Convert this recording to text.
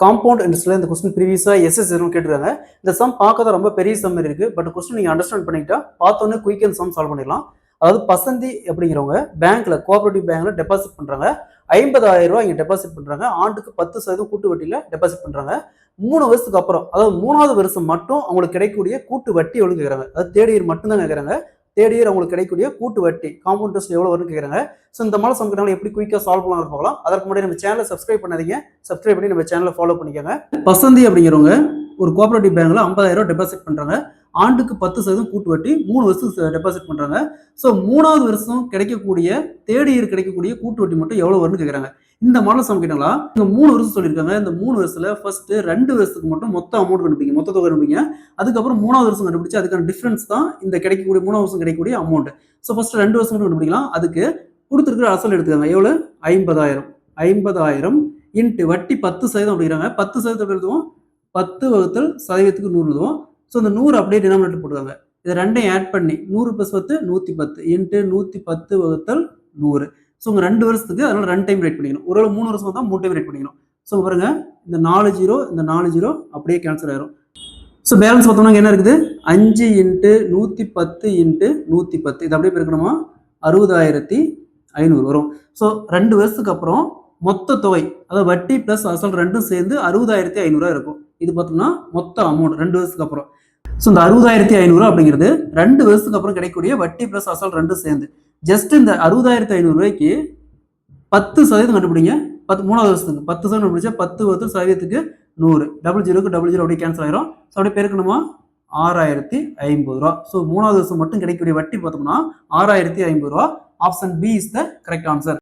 Compound இன்ட்ரெஸ்ட்ல இந்த question ப்ரீவியஸா SS கேட்டிருக்காங்க. இந்த சம் பார்க்க தான் ரொம்ப பெரிய சம் இருக்கு. பட் கொஸ்டின் நீங்க அண்டர்ஸ்டாண்ட் பண்ணிக்கிட்டா பார்த்தோன்னே குயிக் அண்ட் சம் சால்வ் பண்ணிடலாம். அதாவது பசந்தி அப்படிங்கிறவங்க பேங்க்ல கோஆபரேட்டிவ் பேங்க்ல டெபாசிட் பண்றாங்க. 50,000 ரூபாய் இங்க டெபாசிட் பண்றாங்க. ஆண்டுக்கு 10% கூட்டு வட்டியில டெபாசிட் பண்றாங்க. 3 வருஷத்துக்கு அப்புறம், அதாவது 3வது வருஷம் மட்டும் அவங்களுக்கு கிடைக்கக்கூடிய கூட்டு வட்டி எவ்வளவு கேட்கறாங்க. அதாவது தேர்ட் இயர் மட்டும் தான் கேட்கறாங்க. தேர்ட் இயர் அவங்களுக்கு கிடைக்கக்கூடிய கூட்டு வட்டி காம்பவுண்ட் இன்ட்ரெஸ்ட் எவ்வளவு வரும்னு கேட்கறாங்க. ஸோ இந்த மாதிரி சம்கிட்ட எப்படி குயிக்கா சால்வ் பண்ணலாம் பார்க்கலாம். அதற்கு முன்னாடி நம்ம சேனலை சப்ஸ்கிரைப் பண்ணாதீங்க. சப்ஸ்கிரைப் பண்ணி நம்ம சேனலை ஃபாலோ பண்ணிக்கோங்க. பசந்தி அப்படிங்கிறவங்க ஒரு கோஆபரேட்டிவ் பேங்க்ல 50,000 டெபாசிட் பண்றாங்க. ஆண்டுக்கு 10% கூட்டு வட்டி 3 வருஷத்துக்கு டெபாசிட் பண்றாங்க. ஸோ 3வது வருஷம் கிடைக்கக்கூடிய தேர்ட் இயர் கிடைக்கக்கூடிய கூட்டு வட்டி மட்டும் எவ்வளவு வரும்னு கேட்கறாங்க. இந்த மாடல் சம் கேட்டாங்களா இங்க 3 வருஷம் சொல்லியிருக்காங்க. இந்த 3 வருஷத்துல ஃபர்ஸ்ட் 2 வருஷத்துக்கு மட்டும் மொத்த அமௌண்ட் கண்டுபிடிங்க, மொத்த தொகை கண்டுபிடிங்க. அதுக்கப்புறம் 3வது வருஷம் கண்டுபிடிச்சு அதுக்கான டிஃபரன்ஸ் தான் இந்த கிடைக்கக்கூடிய 3வது வருஷம் கிடைக்கக்கூடிய அமௌண்ட். ஸோ ஃபர்ஸ்ட் 2 வருஷம் மட்டும் கண்டுபிடிக்கலாம். அதுக்கு கொடுத்துருக்கிற அசல் எடுத்துக்காங்க. எவ்வளவு? 50,000. 50,000 இன்ட்டு வட்டி 10% அப்படிங்கிறாங்க. 10% எழுதுவோம். 10 வகுத்தல் சதவீதத்துக்கு 100 எழுதுவோம். ஸோ இந்த 100 அப்படியே டினாமினேட்டர் போட்டுருக்காங்க. இது ரெண்டையும் ஆட் பண்ணி 100 + 10 110 இன்ட்டு 110 வகுத்தல் 100. ஸோ உங்க 2 வருஷத்துக்கு அதனால 2 டைம் ரைட் பண்ணிக்கணும். ஒருவேளை 3 வருஷம் வந்தா 3 டைம் ரைட் பண்ணிக்கணும். ஸோ பாருங்க இந்த 4 0 இந்த 4 0 அப்படியே கேன்சல் ஆயிரும். ஸோ பேலன்ஸ் பார்த்தோம்னா என்ன இருக்குது? 5 இன்ட்டு 110 இன்ட்டு 110 இது அப்படியே பெருக்கணுமா 60,500 வரும். ஸோ 2 வருஷத்துக்கு அப்புறம் மொத்த தொகை, அதாவது வட்டி பிளஸ் அசல் ரெண்டும் சேர்ந்து 60,500 இருக்கும். இது பார்த்தோம்னா மொத்த அமௌண்ட் 2 வருஷத்துக்கு அப்புறம். ஸோ இந்த 60,500 அப்படிங்கிறது 2 வருஷத்துக்கு அப்புறம் கிடைக்கக்கூடிய வட்டி பிளஸ் அசல் ரெண்டும் சேர்ந்து. ஜஸ்ட் இந்த 60,500 ரூபாய்க்கு 10% கண்டுபிடிங்க. 3வது வருஷத்துக்கு 10% கண்டுபிடிச்சா 10 வருஷம் சதவீதத்துக்கு 100. 00க்கு 00 அப்படியே கேன்சல் ஆயிரும். ஸோ அப்படியே பெருக்கணுமா 6,050 ரூபா. ஸோ 3வது வருஷம் மட்டும் கிடைக்கக்கூடிய வட்டி பார்த்தோம்னா 6,050 ரூபா. Option B is the correct answer.